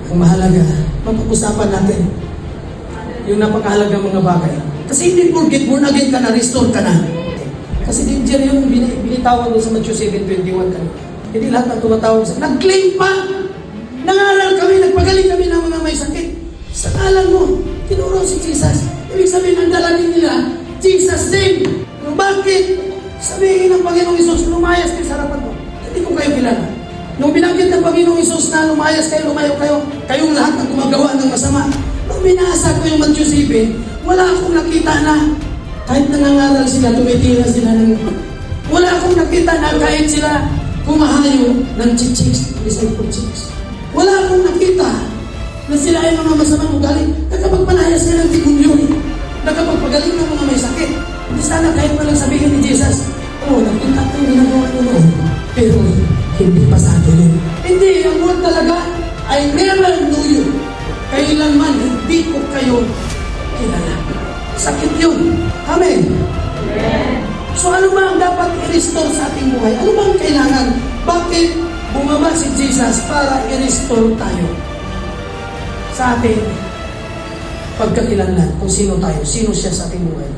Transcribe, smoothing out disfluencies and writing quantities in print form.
Ang mahalaga, mapag-usapan natin yung napakahalaga mga bagay. Kasi hindi porket born again ka na, restore ka na. Kasi danger yung binitawan doon sa Matthew 7:21 kanina. Hindi lahat ng tumatawag sa nag-claim pa! Nangaral kami, nagpagaling kami ng mga may sakit. Sa ngalan mo, tinuro si Jesus. Ibig sabihin, ang dalangin nila, Jesus name. Pero bakit? Sabihin ng Panginoong Isus, lumayas kayo sa harapan mo. Hindi ko kayo kilala. Nung binanggit ng Panginoong Isus na lumayas kayo, lumayo kayo, kayong lahat ng gumagawa ng masama. Nung binasa ko yung Matthew 7, wala akong nakita na kahit nangangaral sila, tumitira sila ng... Wala akong nakita na kahit sila kumahayo ng chichiks, disciple chicks. Wala akong nakita na sila ay mga masamang ugali. Nakapagpalayas sila ng demonyo. Nakapagpagaling ng mga may sakit. Hindi sana kahit walang sabihin ni Jesus, oh, nakita ko yung ginagawa nyo noon. Pero hindi pasado yun. Hindi, ang word talaga, I never knew you. Kailanman hindi ko kayo kilala. Sakit yun. Amen. Amen. So ano ba ang dapat i-restore sa ating buhay? Ano ba ang kailangan? Bakit bumaba si Jesus para i-restore tayo sa ating pagkakilanlan kung sino tayo, sino siya sa ating buhay?